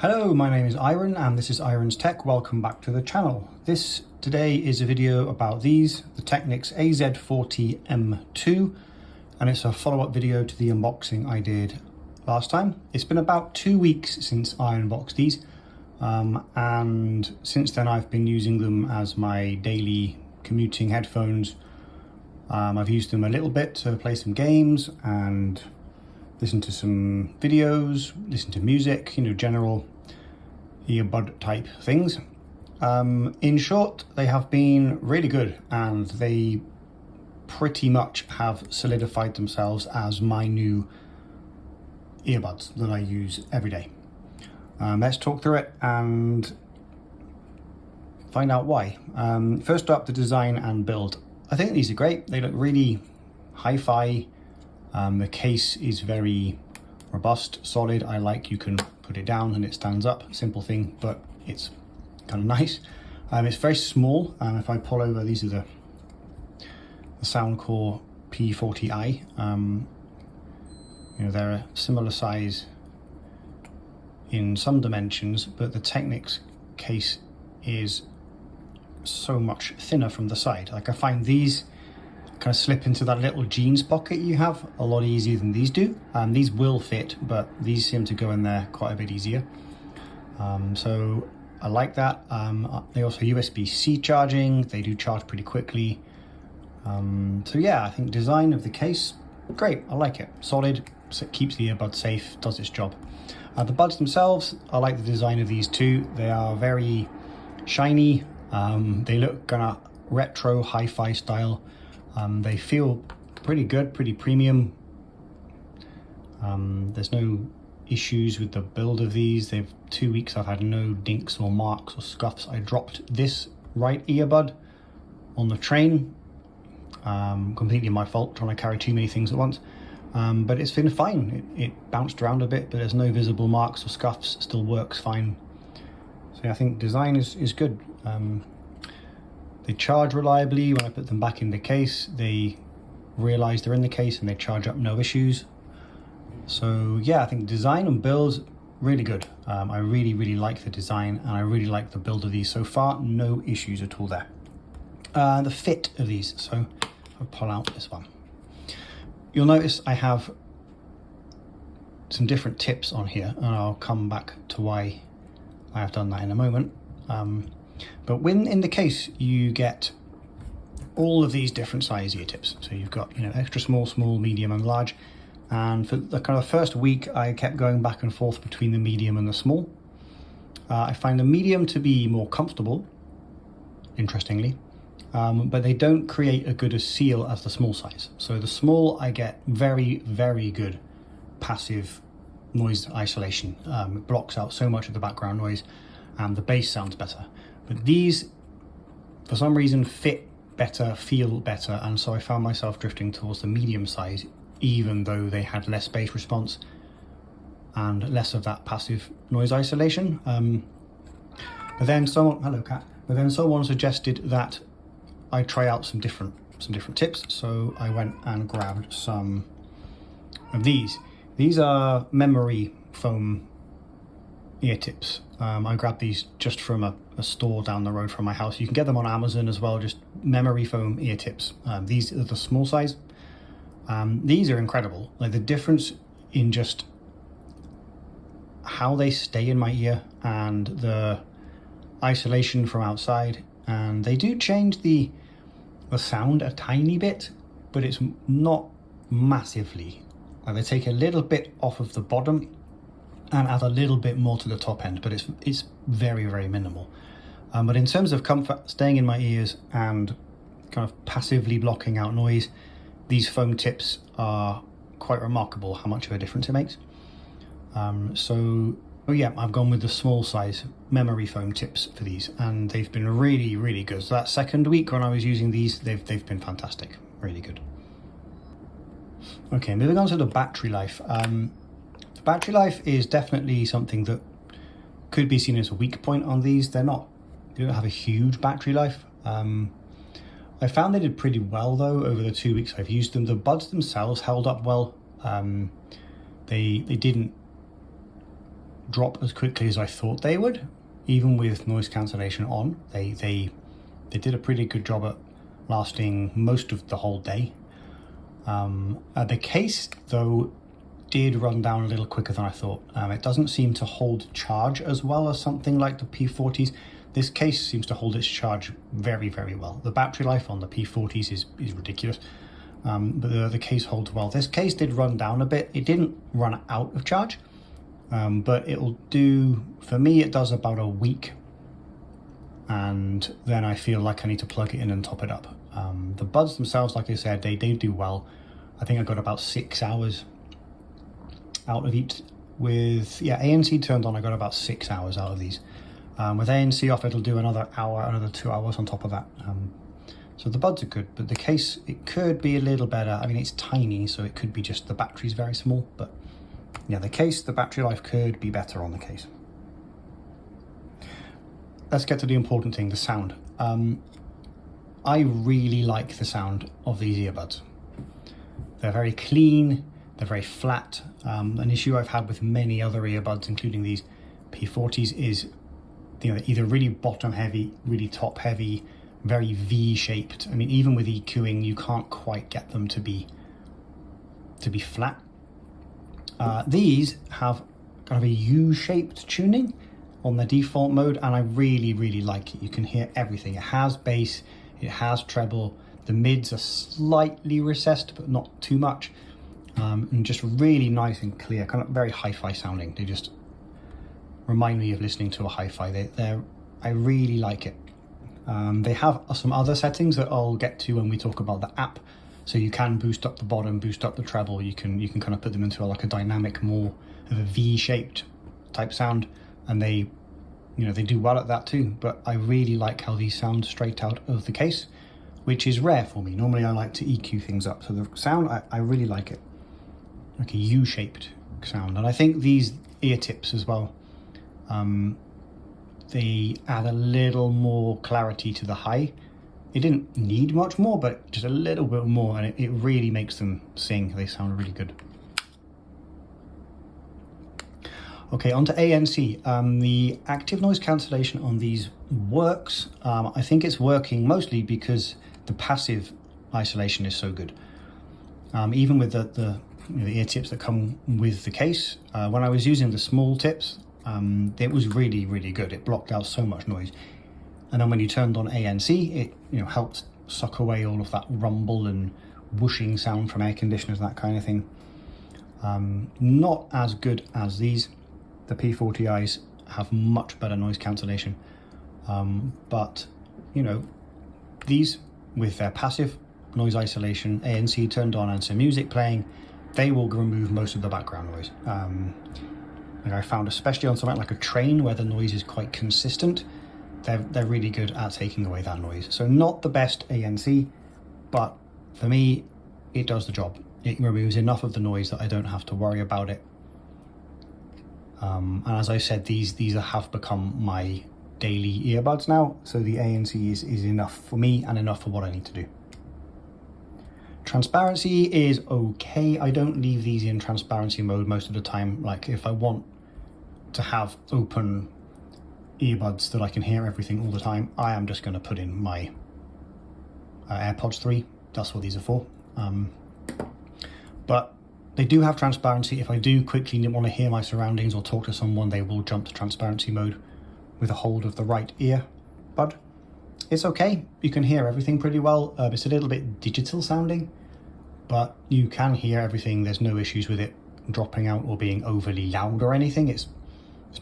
Hello, my name is Iron and this is Iron's Tech. Welcome back to the channel. This today is a video about these, the Technics AZ40M2, and it's a follow-up video to the unboxing I did last time. It's been about 2 weeks since I unboxed these, and since then I've been using them as my daily commuting headphones. I've used them a little bit to play some games and listen to some videos, listen to music, general earbud type things. In short, they have been really good and they pretty much have solidified themselves as my new earbuds that I use every day. Let's talk through it and find out why. First up, the design and build. I think these are great. They look really hi-fi. The case is very robust, solid. I like you can put it down and it stands up. Simple thing, but it's kind of nice. It's very small. If I pull over, these are the Soundcore P40i. They're a similar size in some dimensions, but the Technics case is so much thinner from the side. Like, I find these kind of slip into that little jeans pocket you have a lot easier than these do. These will fit, but these seem to go in there quite a bit easier. So I like that. They also USB-C charging. They do charge pretty quickly. So yeah, I think design of the case, great. I like it. Solid, so it keeps the earbud safe, does its job. The buds themselves, I like the design of these too. They are very shiny. They look kind of retro hi-fi style. They feel pretty good, pretty premium. There's no issues with the build of these. 2 weeks I've had no dinks or marks or scuffs. I dropped this right earbud on the train. Completely my fault, trying to carry too many things at once. But it's been fine. It bounced around a bit, but there's no visible marks or scuffs. It still works fine. So yeah, I think design is good. They charge reliably. When I put them back in the case, they realize they're in the case and they charge up, no issues. So yeah, I think design and build, really good. I really like the design and I really like the build of these so far. No issues at all there. The fit of these. So I'll pull out this one. You'll notice I have some different tips on here, and I'll come back to why I have done that in a moment. But when in the case, you get all of these different size ear tips. So you've got, extra small, small, medium and large. And for the kind of first week, I kept going back and forth between the medium and the small. I find the medium to be more comfortable, interestingly, but they don't create as good a seal as the small size. So the small, I get very, very good passive noise isolation. It blocks out so much of the background noise and the bass sounds better. But these, for some reason, fit better, feel better, and so I found myself drifting towards the medium size, even though they had less bass response and less of that passive noise isolation. But then someone, hello cat. But then someone suggested that I try out some different tips, so I went and grabbed some of these. These are memory foam ear tips. I grabbed these just from a store down the road from my house. You can get them on Amazon as well, just memory foam ear tips. These are the small size. These are incredible. Like, the difference in just how they stay in my ear and the isolation from outside, and they do change the sound a tiny bit, but it's not massively. Like, they take a little bit off of the bottom and add a little bit more to the top end, but it's very, very minimal. But in terms of comfort, staying in my ears and kind of passively blocking out noise, these foam tips are quite remarkable how much of a difference it makes. Oh yeah, I've gone with the small size memory foam tips for these, and they've been really, really good. So that second week when I was using these, they've been fantastic, really good. Okay, moving on to the battery life. The battery life is definitely something that could be seen as a weak point on these. They don't have a huge battery life. I found they did pretty well though over the 2 weeks I've used them. The buds themselves held up well. They didn't drop as quickly as I thought they would, even with noise cancellation on. They did a pretty good job at lasting most of the whole day. The case, though, did run down a little quicker than I thought. It doesn't seem to hold charge as well as something like the P40s. This case seems to hold its charge very, very well. The battery life on the P40s is ridiculous, but the case holds well. This case did run down a bit. It didn't run out of charge, but it'll do, for me, it does about a week, and then I feel like I need to plug it in and top it up. The buds themselves, like I said, they do well. I think I got about 6 hours out of each. With ANC turned on, I got about 6 hours out of these. With ANC off, it'll do another hour, another 2 hours on top of that. So the buds are good, but the case, it could be a little better. I mean, it's tiny, so it could be just the battery's very small, but yeah, the case, the battery life could be better on the case. Let's get to the important thing, the sound. I really like the sound of these earbuds. They're very clean, they're very flat. An issue I've had with many other earbuds, including these P40s, is either really bottom heavy, really top heavy, very V-shaped. I mean, even with EQing, you can't quite get them to be flat. These have kind of a U-shaped tuning on the default mode, and I really, really like it. You can hear everything. It has bass, it has treble, the mids are slightly recessed, but not too much, and just really nice and clear, kind of very hi-fi sounding. They just remind me of listening to a hi-fi. I really like it. They have some other settings that I'll get to when we talk about the app. So you can boost up the bottom, boost up the treble. You can kind of put them into like a dynamic, more of a V-shaped type sound, and they do well at that too. But I really like how these sound straight out of the case, which is rare for me. Normally I like to EQ things up. So the sound, I really like it, like a U-shaped sound. And I think these ear tips as well, they add a little more clarity to the high. It didn't need much more, but just a little bit more, and it really makes them sing. They sound really good. Okay, on to ANC. The active noise cancellation on these works. I think it's working mostly because the passive isolation is so good. Even with the ear tips that come with the case, when I was using the small tips, it was really, really good. It blocked out so much noise. And then when you turned on ANC, it helped suck away all of that rumble and whooshing sound from air conditioners, that kind of thing. Not as good as these. The P40Is have much better noise cancellation. But these, with their passive noise isolation, ANC turned on and some music playing, they will remove most of the background noise. Like I found, especially on something like a train where the noise is quite consistent, they're really good at taking away that noise. So not the best ANC, but for me, it does the job. It removes enough of the noise that I don't have to worry about it. And as I said, these have become my daily earbuds now. So the ANC is enough for me and enough for what I need to do. Transparency is okay. I don't leave these in transparency mode most of the time. Like if I want to have open earbuds that I can hear everything all the time, I am just going to put in my AirPods 3. That's what these are for. But they do have transparency. If I do quickly want to hear my surroundings or talk to someone, they will jump to transparency mode with a hold of the right ear bud. It's okay. You can hear everything pretty well. It's a little bit digital sounding, but you can hear everything. There's no issues with it dropping out or being overly loud or anything. It's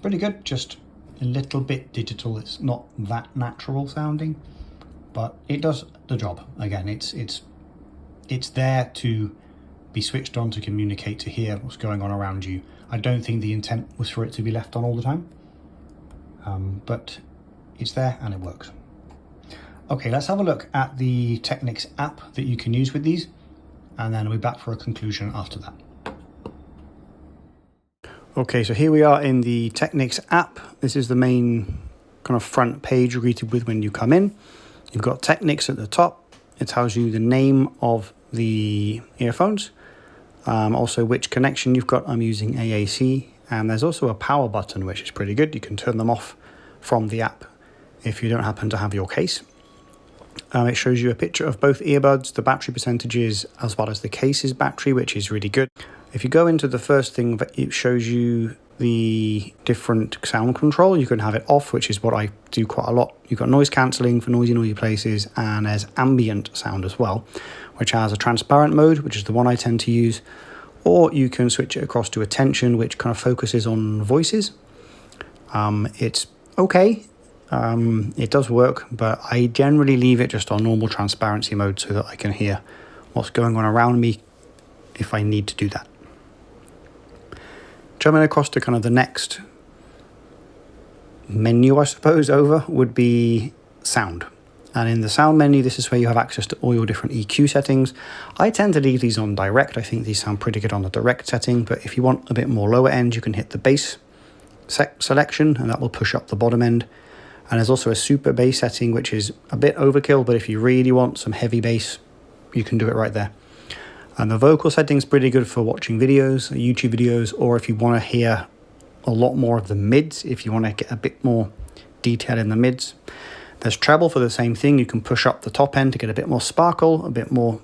pretty good, just a little bit digital. It's not that natural sounding, but it does the job. Again, it's there to be switched on, to communicate, to hear what's going on around you. I don't think the intent was for it to be left on all the time, but it's there and it works. Okay, let's have a look at the Technics app that you can use with these, and then I'll be back for a conclusion after that. Okay, so here we are in the Technics app. This is the main kind of front page you're greeted with when you come in. You've got Technics at the top. It tells you the name of the earphones, also which connection you've got. I'm using AAC, And there's also a power button, which is pretty good. You can turn them off from the app if you don't happen to have your case. It shows you a picture of both earbuds, the battery percentages, as well as the case's battery, which is really good. If you go into the first thing, it shows you the different sound control. You can have it off, which is what I do quite a lot. You've got noise cancelling for noisy places, and there's ambient sound as well, which has a transparent mode, which is the one I tend to use. Or you can switch it across to attention, which kind of focuses on voices. It's okay. It does work, but I generally leave it just on normal transparency mode so that I can hear what's going on around me if I need to do that. Jumping across to kind of the next menu, I suppose, over would be sound. And in the sound menu, this is where you have access to all your different EQ settings. I tend to leave these on direct. I think these sound pretty good on the direct setting, but if you want a bit more lower end, you can hit the bass selection, and that will push up the bottom end. And there's also a super bass setting, which is a bit overkill, but if you really want some heavy bass, you can do it right there. And the vocal setting's pretty good for watching videos, YouTube videos, or if you want to hear a lot more of the mids, if you want to get a bit more detail in the mids. There's treble for the same thing. You can push up the top end to get a bit more sparkle, a bit more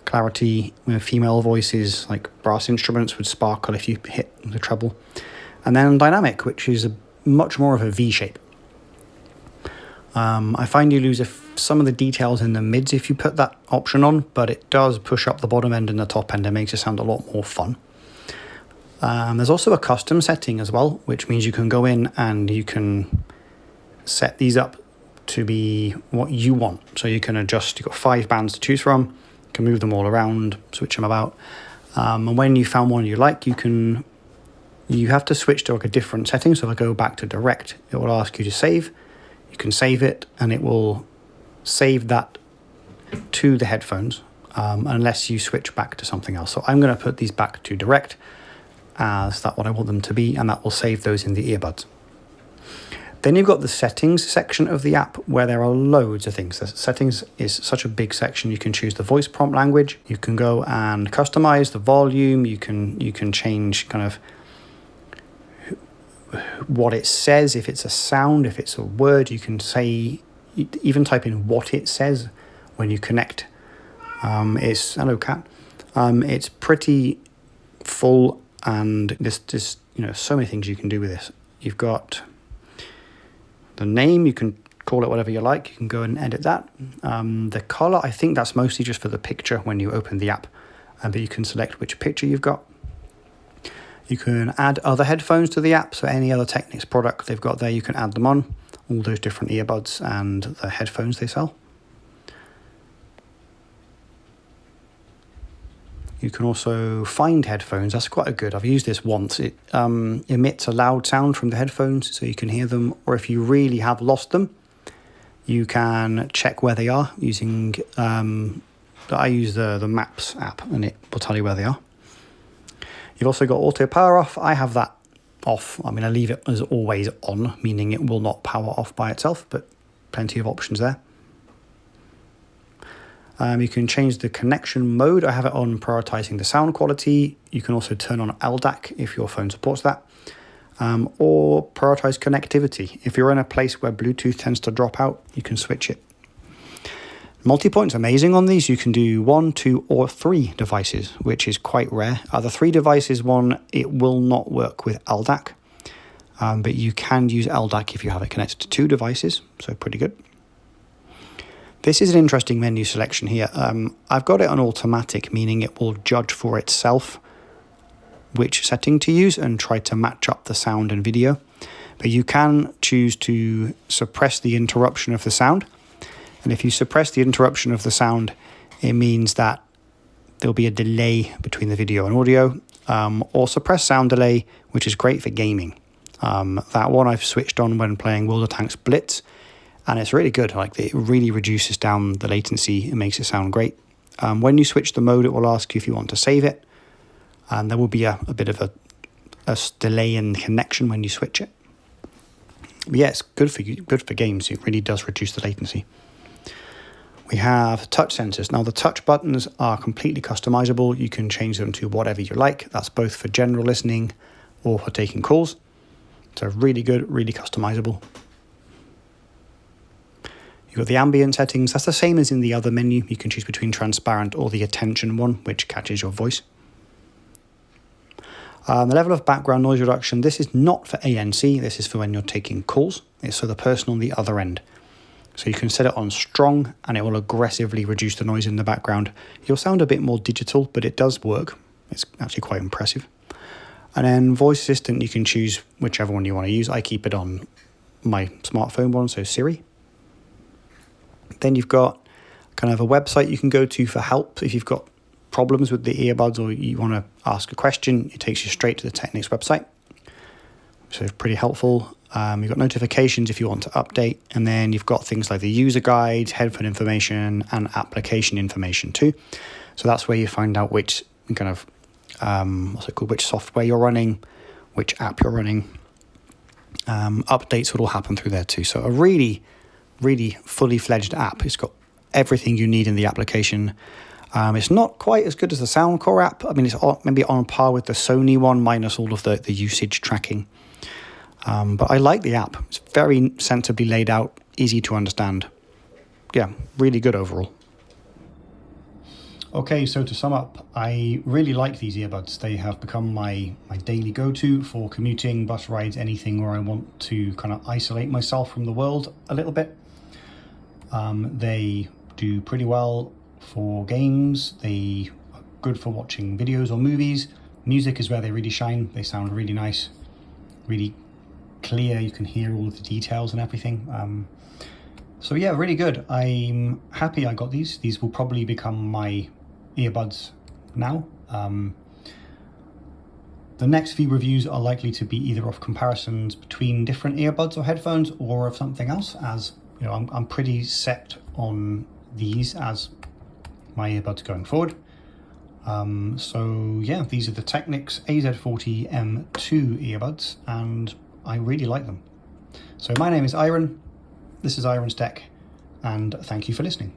clarity. Female voices, like brass instruments, would sparkle if you hit the treble. And then dynamic, which is much more of a V shape. I find you lose some of the details in the mids if you put that option on, but it does push up the bottom end and the top end and makes it sound a lot more fun. There's also a custom setting as well, which means you can go in and you can set these up to be what you want. So you can adjust, you've got 5 bands to choose from, you can move them all around, switch them about. And when you found one you like, you have to switch to like a different setting. So if I go back to direct, it will ask you to save. You can save it and it will save that to the headphones unless you switch back to something else. So I'm going to put these back to direct as that's what I want them to be, and that will save those in the earbuds. Then you've got the settings section of the app where there are loads of things. The settings is such a big section. You can choose the voice prompt language. You can go and customize the volume. You can change kind of what it says. If it's a sound, if it's a word, you can say, even type in what it says when you connect. It's hello cat. It's pretty full, and there's so many things you can do with this. You've got the name, you can call it whatever you like. You can go and edit that. The color, I think that's mostly just for the picture when you open the app, but you can select which picture you've got. You can add other headphones to the app, so any other Technics product they've got there, you can add them on, all those different earbuds and the headphones they sell. You can also find headphones. That's quite good. I've used this once. It emits a loud sound from the headphones so you can hear them, or if you really have lost them, you can check where they are using, I use the Maps app and it will tell you where they are. You've also got auto power off. I have that off. I mean, I leave it as always on, meaning it will not power off by itself, but plenty of options there. You can change the connection mode. I have it on prioritizing the sound quality. You can also turn on LDAC if your phone supports that, or prioritize connectivity. If you're in a place where Bluetooth tends to drop out, you can switch it. Multi-point's amazing on these. You can do 1, 2, or 3 devices, which is quite rare. The 3 devices one, it will not work with LDAC, but you can use LDAC if you have it connected to 2 devices, so pretty good. This is an interesting menu selection here. I've got it on automatic, meaning it will judge for itself which setting to use and try to match up the sound and video. But you can choose to suppress the interruption of the sound. And if you suppress the interruption of the sound, it means that there'll be a delay between the video and audio, or suppress sound delay, which is great for gaming. That one I've switched on when playing World of Tanks Blitz, and it's really good. Like, it really reduces down the latency and makes it sound great. When you switch the mode, it will ask you if you want to save it, and there will be a bit of a delay in connection when you switch it. But yeah, it's good for games. It really does reduce the latency. We have touch sensors. Now, the touch buttons are completely customizable. You can change them to whatever you like. That's both for general listening, or for taking calls. So really good, really customizable. You've got the ambient settings. That's the same as in the other menu. You can choose between transparent or the attention one, which catches your voice. The level of background noise reduction, this is not for ANC. This is for when you're taking calls. It's for the person on the other end. So you can set it on strong and it will aggressively reduce the noise in the background. You'll sound a bit more digital, but it does work. It's actually quite impressive. And then voice assistant, you can choose whichever one you want to use. I keep it on my smartphone one, so Siri. Then you've got kind of a website you can go to for help. If you've got problems with the earbuds or you want to ask a question, it takes you straight to the Technics website. So it's pretty helpful. You've got notifications if you want to update. And then you've got things like the user guide, headphone information, and application information too. So that's where you find out which kind of, which software you're running, which app you're running. Updates will all happen through there too. So a really fully fledged app. It's got everything you need in the application. It's not quite as good as the Soundcore app. I mean, it's maybe on par with the Sony one, minus all of the usage tracking. But I like the app. It's very sensibly laid out, easy to understand. Yeah, really good overall. Okay, so to sum up, I really like these earbuds. They have become my daily go-to for commuting, bus rides, anything where I want to kind of isolate myself from the world a little bit. They do pretty well for games. They are good for watching videos or movies. Music is where they really shine. They sound really nice, really clear. You can hear all of the details and everything. So yeah, really good. I'm happy I got these. These will probably become my earbuds now. The next few reviews are likely to be either of comparisons between different earbuds or headphones or of something else, as you know, I'm pretty set on these as my earbuds going forward. So yeah, these are the Technics AZ40M2 earbuds and I really like them. So my name is Iron, this is Iron's Tech, and thank you for listening.